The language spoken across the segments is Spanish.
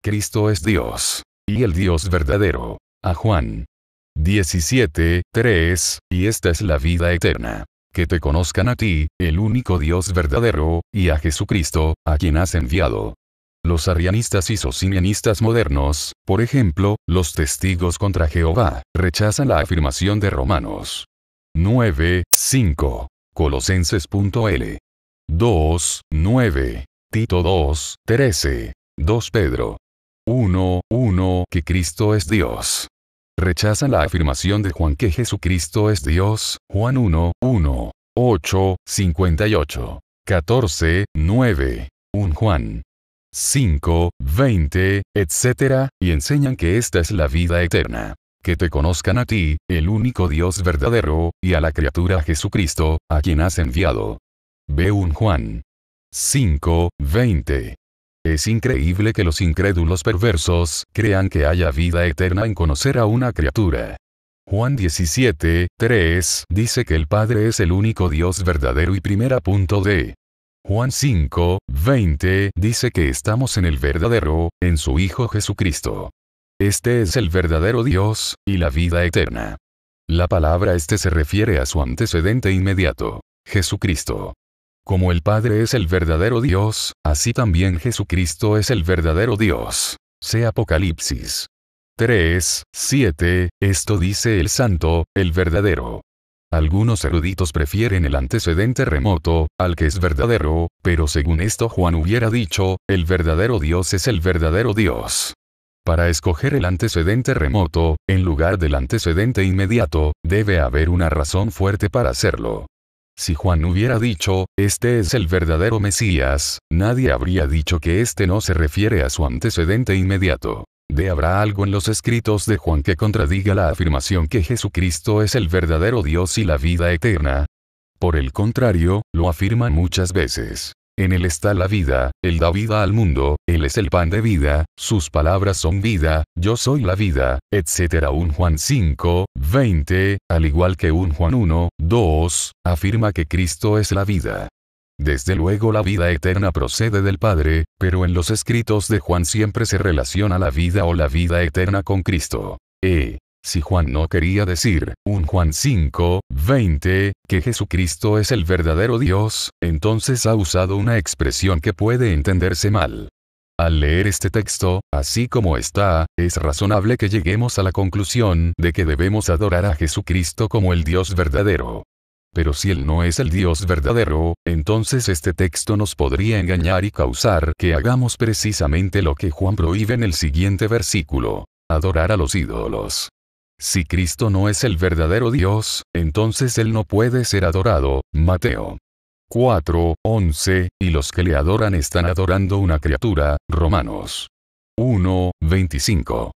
Cristo es Dios. Y el Dios verdadero. A Juan 17:3, y esta es la vida eterna. Que te conozcan a ti, el único Dios verdadero, y a Jesucristo, a quien has enviado. Los arrianistas y socinianistas modernos, por ejemplo, los testigos contra Jehová, rechazan la afirmación de Romanos 9:5, Colosenses.l 2:9, Tito 2:13, 2 Pedro 1:1 que Cristo es Dios. Rechazan la afirmación de Juan que Jesucristo es Dios, Juan 1:1, 8:58, 14:9, 1 Juan 5:20, etc., y enseñan que esta es la vida eterna. Que te conozcan a ti, el único Dios verdadero, y a la criatura Jesucristo, a quien has enviado. Ve 1 Juan 5:20. Es increíble que los incrédulos perversos crean que haya vida eterna en conocer a una criatura. Juan 17:3 dice que el Padre es el único Dios verdadero y primera punto de. Juan 5:20 dice que estamos en el verdadero, en su Hijo Jesucristo. Este es el verdadero Dios, y la vida eterna. La palabra este se refiere a su antecedente inmediato, Jesucristo. Como el Padre es el verdadero Dios, así también Jesucristo es el verdadero Dios. See Apocalipsis 3:7, esto dice el Santo, el verdadero. Algunos eruditos prefieren el antecedente remoto, al que es verdadero, pero según esto Juan hubiera dicho, el verdadero Dios es el verdadero Dios. Para escoger el antecedente remoto, en lugar del antecedente inmediato, debe haber una razón fuerte para hacerlo. Si Juan hubiera dicho, este es el verdadero Mesías, nadie habría dicho que este no se refiere a su antecedente inmediato. ¿Habrá algo en los escritos de Juan que contradiga la afirmación que Jesucristo es el verdadero Dios y la vida eterna? Por el contrario, lo afirman muchas veces. En él está la vida, él da vida al mundo, él es el pan de vida, sus palabras son vida, yo soy la vida, etc. 1 Juan 5:20, al igual que 1 Juan 1:2, afirma que Cristo es la vida. Desde luego la vida eterna procede del Padre, pero en los escritos de Juan siempre se relaciona la vida o la vida eterna con Cristo. Si Juan no quería decir, 1 Juan 5:20, que Jesucristo es el verdadero Dios, entonces ha usado una expresión que puede entenderse mal. Al leer este texto, así como está, es razonable que lleguemos a la conclusión de que debemos adorar a Jesucristo como el Dios verdadero. Pero si Él no es el Dios verdadero, entonces este texto nos podría engañar y causar que hagamos precisamente lo que Juan prohíbe en el siguiente versículo: adorar a los ídolos. Si Cristo no es el verdadero Dios, entonces Él no puede ser adorado. Mateo 4:11, y los que le adoran están adorando una criatura. Romanos 1:25.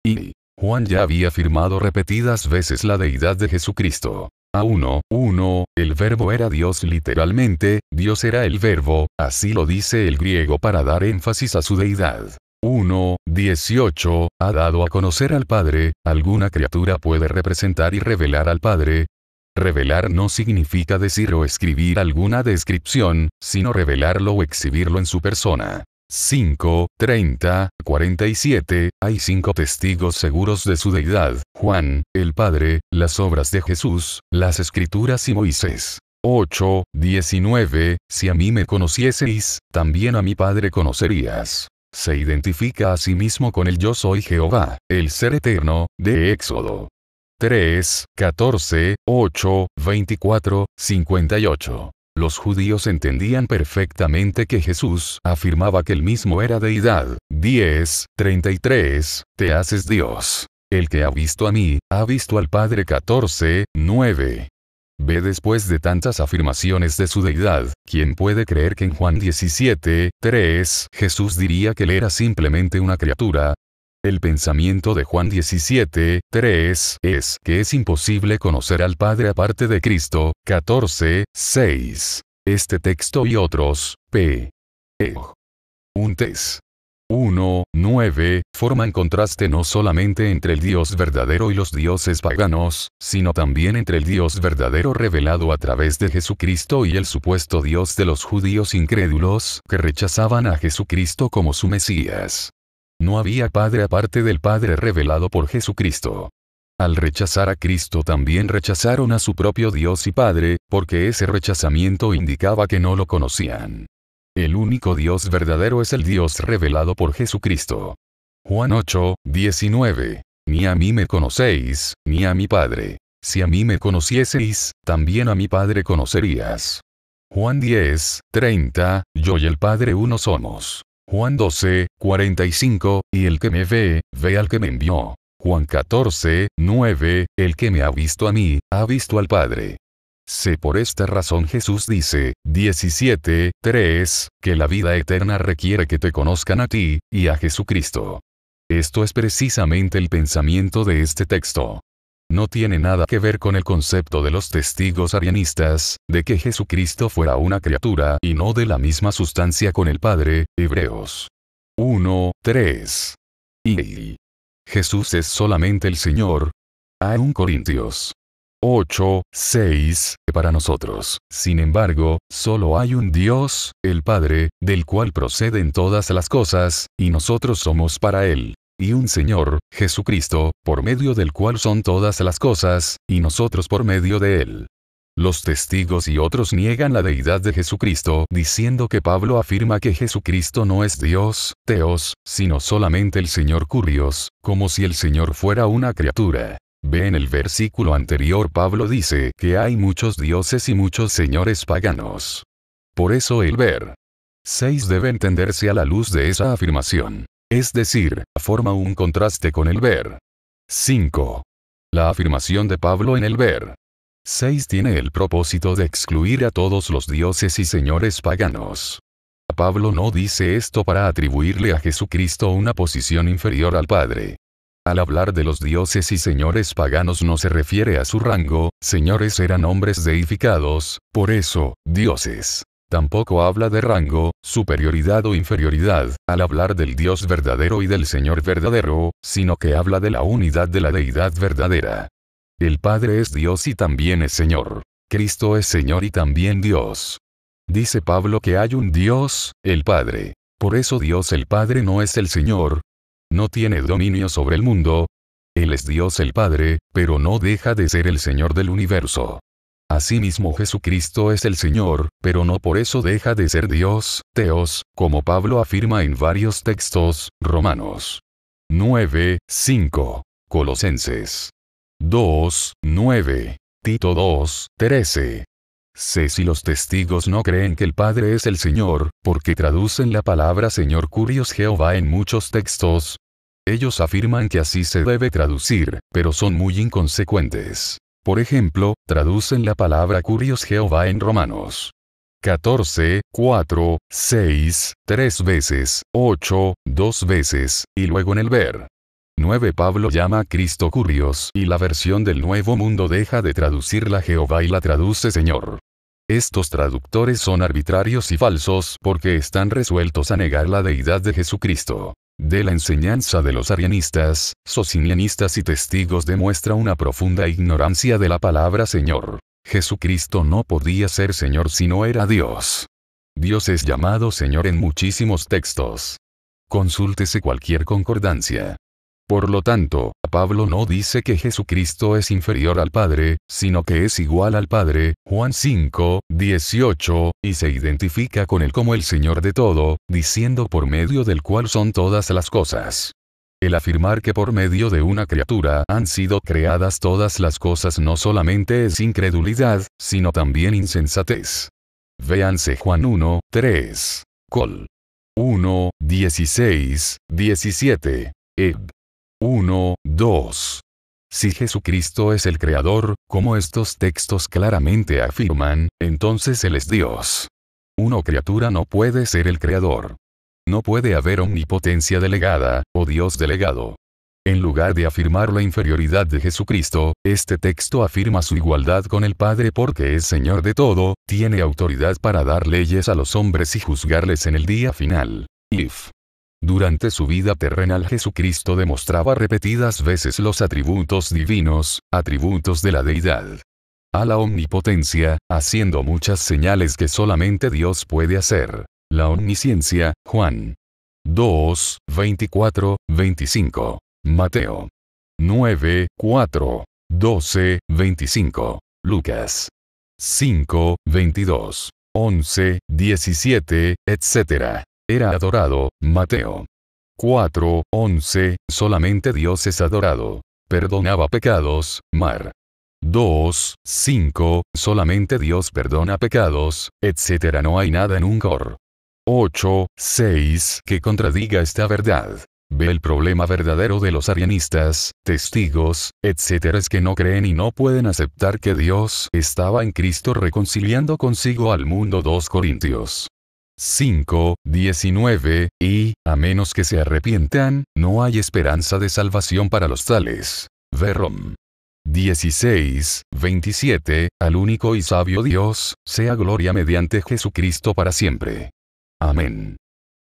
Y Juan ya había afirmado repetidas veces la deidad de Jesucristo. A 1:1, el verbo era Dios literalmente, Dios era el verbo, así lo dice el griego para dar énfasis a su deidad. 1:18, ha dado a conocer al Padre. Alguna criatura puede representar y revelar al Padre. Revelar no significa decir o escribir alguna descripción, sino revelarlo o exhibirlo en su persona. 5:30-47, hay 5 testigos seguros de su deidad: Juan, el Padre, las obras de Jesús, las Escrituras y Moisés. 8:19, si a mí me conocieseis, también a mi Padre conocerías. Se identifica a sí mismo con el yo soy Jehová, el ser eterno, de Éxodo 3:14, 8:24, 58. Los judíos entendían perfectamente que Jesús afirmaba que él mismo era deidad. 10:33, te haces Dios. El que ha visto a mí, ha visto al Padre. 14:9. Ve, después de tantas afirmaciones de su deidad, ¿quién puede creer que en Juan 17:3 Jesús diría que él era simplemente una criatura? El pensamiento de Juan 17:3 es que es imposible conocer al Padre aparte de Cristo. 14:6. Este texto y otros, p. e. Untes 1:9, forman contraste no solamente entre el Dios verdadero y los dioses paganos, sino también entre el Dios verdadero revelado a través de Jesucristo y el supuesto Dios de los judíos incrédulos, que rechazaban a Jesucristo como su Mesías. No había Padre aparte del Padre revelado por Jesucristo. Al rechazar a Cristo también rechazaron a su propio Dios y Padre, porque ese rechazamiento indicaba que no lo conocían. El único Dios verdadero es el Dios revelado por Jesucristo. Juan 8, 19. Ni a mí me conocéis, ni a mi Padre. Si a mí me conocieseis, también a mi Padre conocerías. Juan 10, 30. Yo y el Padre uno somos. Juan 12, 45. Y el que me ve, ve al que me envió. Juan 14, 9. El que me ha visto a mí, ha visto al Padre. Sé por esta razón Jesús dice, 17, 3, que la vida eterna requiere que te conozcan a ti, y a Jesucristo. Esto es precisamente el pensamiento de este texto. No tiene nada que ver con el concepto de los testigos arianistas, de que Jesucristo fuera una criatura y no de la misma sustancia con el Padre, Hebreos 1, 3. Y Jesús es solamente el Señor. A 1 Corintios 8, 6, para nosotros, sin embargo, solo hay un Dios, el Padre, del cual proceden todas las cosas, y nosotros somos para Él. Y un Señor, Jesucristo, por medio del cual son todas las cosas, y nosotros por medio de Él. Los testigos y otros niegan la deidad de Jesucristo, diciendo que Pablo afirma que Jesucristo no es Dios, Theos, sino solamente el Señor Kurios, como si el Señor fuera una criatura. Ve en el versículo anterior Pablo dice que hay muchos dioses y muchos señores paganos. Por eso el ver 6 debe entenderse a la luz de esa afirmación. Es decir, forma un contraste con el ver 5. La afirmación de Pablo en el ver 6 tiene el propósito de excluir a todos los dioses y señores paganos. Pablo no dice esto para atribuirle a Jesucristo una posición inferior al Padre. Al hablar de los dioses y señores paganos no se refiere a su rango, señores eran hombres deificados, por eso, dioses. Tampoco habla de rango, superioridad o inferioridad, al hablar del Dios verdadero y del Señor verdadero, sino que habla de la unidad de la deidad verdadera. El Padre es Dios y también es Señor. Cristo es Señor y también Dios. Dice Pablo que hay un Dios, el Padre. Por eso Dios el Padre no es el Señor. No tiene dominio sobre el mundo. Él es Dios el Padre, pero no deja de ser el Señor del universo. Asimismo Jesucristo es el Señor, pero no por eso deja de ser Dios, Theos, como Pablo afirma en varios textos, Romanos 9, 5, Colosenses 2, 9, Tito 2, 13. Sé si los testigos no creen que el Padre es el Señor, porque traducen la palabra Señor Kurios Jehová en muchos textos. Ellos afirman que así se debe traducir, pero son muy inconsecuentes. Por ejemplo, traducen la palabra Kurios Jehová en Romanos 14, 4, 6, 3 veces, 8, 2 veces, y luego en el ver 9 Pablo llama a Cristo Kurios y la versión del Nuevo Mundo deja de traducirla Jehová y la traduce Señor. Estos traductores son arbitrarios y falsos porque están resueltos a negar la deidad de Jesucristo. De la enseñanza de los arianistas, socinianistas y testigos demuestra una profunda ignorancia de la palabra Señor. Jesucristo no podía ser Señor si no era Dios. Dios es llamado Señor en muchísimos textos. Consúltese cualquier concordancia. Por lo tanto, Pablo no dice que Jesucristo es inferior al Padre, sino que es igual al Padre, Juan 5, 18, y se identifica con él como el Señor de todo, diciendo por medio del cual son todas las cosas. El afirmar que por medio de una criatura han sido creadas todas las cosas no solamente es incredulidad, sino también insensatez. Véanse Juan 1, 3, Col 1, 16, 17, Eb 1, 2. Si Jesucristo es el Creador, como estos textos claramente afirman, entonces Él es Dios. Una criatura no puede ser el Creador. No puede haber omnipotencia delegada, o Dios delegado. En lugar de afirmar la inferioridad de Jesucristo, este texto afirma su igualdad con el Padre porque es Señor de todo, tiene autoridad para dar leyes a los hombres y juzgarles en el día final. Durante su vida terrenal Jesucristo demostraba repetidas veces los atributos divinos, atributos de la deidad. A la omnipotencia, haciendo muchas señales que solamente Dios puede hacer. La omnisciencia, Juan 2, 24, 25. Mateo 9, 4, 12, 25. Lucas 5, 22, 11, 17, etc. Era adorado. Mateo 4, 11, solamente Dios es adorado. Perdonaba pecados. Mar 2, 5, solamente Dios perdona pecados, etc. No hay nada en un Cor 8, 6 que contradiga esta verdad. Ve el problema verdadero de los arianistas, testigos, etc. es que no creen y no pueden aceptar que Dios estaba en Cristo reconciliando consigo al mundo. 2 Corintios 5, 19, y, a menos que se arrepientan, no hay esperanza de salvación para los tales. Ve Rom 16, 27, al único y sabio Dios, sea gloria mediante Jesucristo para siempre. Amén.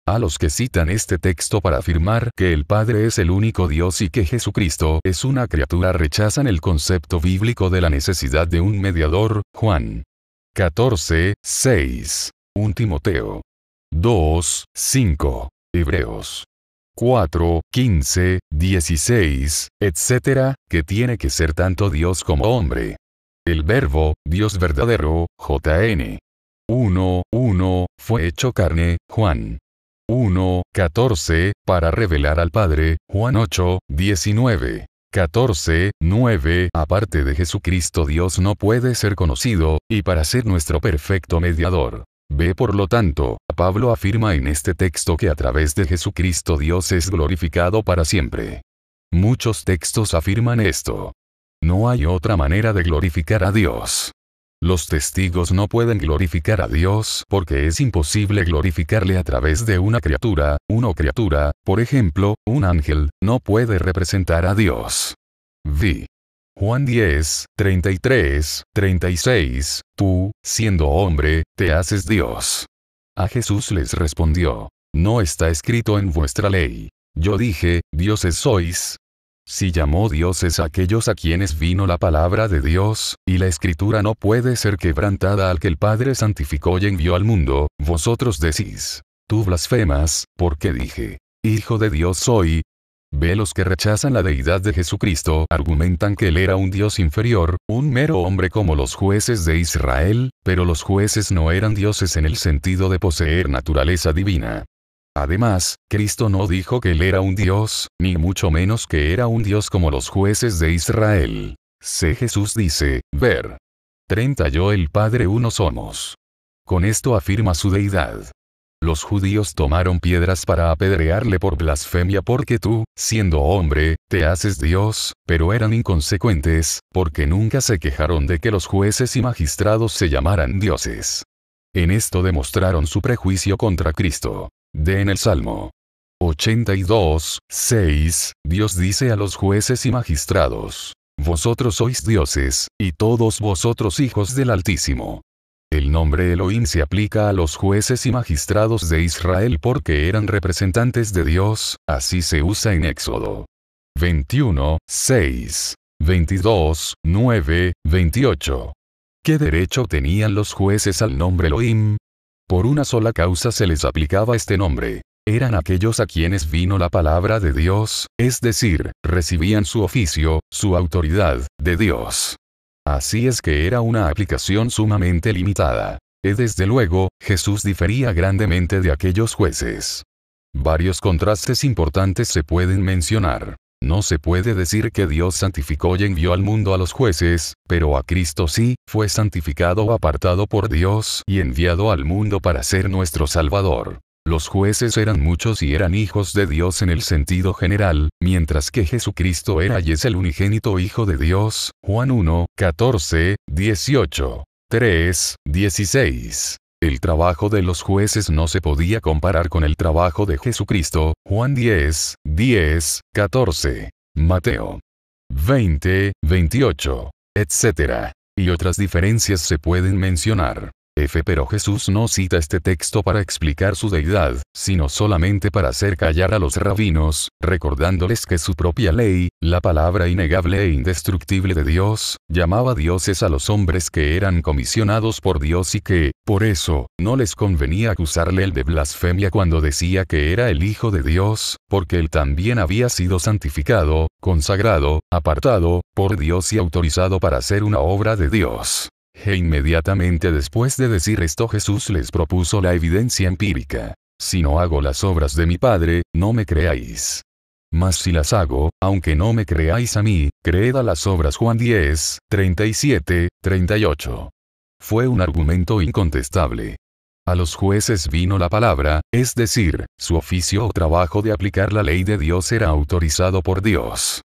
A los que citan este texto para afirmar que el Padre es el único Dios y que Jesucristo es una criatura rechazan el concepto bíblico de la necesidad de un mediador. Juan 14, 6. 1 Timoteo 2, 5. Hebreos 4, 15, 16, etc., que tiene que ser tanto Dios como hombre. El verbo, Dios verdadero, JN 1, 1, fue hecho carne, Juan 1, 14, para revelar al Padre, Juan 8, 19. 14, 9. Aparte de Jesucristo Dios no puede ser conocido, y para ser nuestro perfecto mediador. Ve por lo tanto, Pablo afirma en este texto que a través de Jesucristo Dios es glorificado para siempre. Muchos textos afirman esto. No hay otra manera de glorificar a Dios. Los testigos no pueden glorificar a Dios porque es imposible glorificarle a través de una criatura. Una criatura, por ejemplo, un ángel, no puede representar a Dios. Vi. Juan 10, 33, 36, tú, siendo hombre, te haces Dios. A Jesús les respondió, no está escrito en vuestra ley. Yo dije, dioses sois. Si llamó dioses a aquellos a quienes vino la palabra de Dios, y la escritura no puede ser quebrantada al que el Padre santificó y envió al mundo, vosotros decís, tú blasfemas, porque dije, Hijo de Dios soy. Ve los que rechazan la deidad de Jesucristo argumentan que él era un Dios inferior, un mero hombre como los jueces de Israel, pero los jueces no eran dioses en el sentido de poseer naturaleza divina. Además, Cristo no dijo que él era un Dios, ni mucho menos que era un Dios como los jueces de Israel. Jesús dice, ver 30 yo el Padre uno somos. Con esto afirma su deidad. Los judíos tomaron piedras para apedrearle por blasfemia porque tú, siendo hombre, te haces Dios, pero eran inconsecuentes, porque nunca se quejaron de que los jueces y magistrados se llamaran dioses. En esto demostraron su prejuicio contra Cristo. En el Salmo 82, 6, Dios dice a los jueces y magistrados, vosotros sois dioses, y todos vosotros hijos del Altísimo. El nombre Elohim se aplica a los jueces y magistrados de Israel porque eran representantes de Dios, así se usa en Éxodo 21, 6, 22, 9, 28. ¿Qué derecho tenían los jueces al nombre Elohim? Por una sola causa se les aplicaba este nombre. Eran aquellos a quienes vino la palabra de Dios, es decir, recibían su oficio, su autoridad, de Dios. Así es que era una aplicación sumamente limitada. Desde luego, Jesús difería grandemente de aquellos jueces. Varios contrastes importantes se pueden mencionar. No se puede decir que Dios santificó y envió al mundo a los jueces, pero a Cristo sí, fue santificado o apartado por Dios y enviado al mundo para ser nuestro Salvador. Los jueces eran muchos y eran hijos de Dios en el sentido general, mientras que Jesucristo era y es el unigénito Hijo de Dios. Juan 1, 14, 18, 3, 16. El trabajo de los jueces no se podía comparar con el trabajo de Jesucristo. Juan 10, 10, 14. Mateo 20, 28, etc. Y otras diferencias se pueden mencionar. Pero Jesús no cita este texto para explicar su deidad, sino solamente para hacer callar a los rabinos, recordándoles que su propia ley, la palabra innegable e indestructible de Dios, llamaba dioses a los hombres que eran comisionados por Dios y que, por eso, no les convenía acusarle el de blasfemia cuando decía que era el Hijo de Dios, porque él también había sido santificado, consagrado, apartado, por Dios y autorizado para hacer una obra de Dios. Inmediatamente después de decir esto Jesús les propuso la evidencia empírica. Si no hago las obras de mi Padre, no me creáis. Mas si las hago, aunque no me creáis a mí, creed a las obras. Juan 10, 37, 38. Fue un argumento incontestable. A los jueces vino la palabra, es decir, su oficio o trabajo de aplicar la ley de Dios era autorizado por Dios.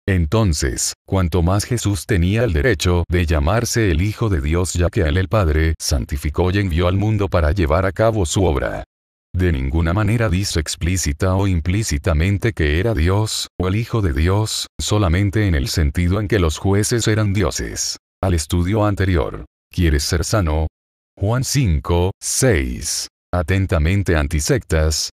Entonces, cuanto más Jesús tenía el derecho de llamarse el Hijo de Dios, ya que a él el Padre santificó y envió al mundo para llevar a cabo su obra. De ninguna manera dice explícita o implícitamente que era Dios, o el Hijo de Dios, solamente en el sentido en que los jueces eran dioses. Al estudio anterior. ¿Quieres ser sano? Juan 5, 6. Atentamente antisectas,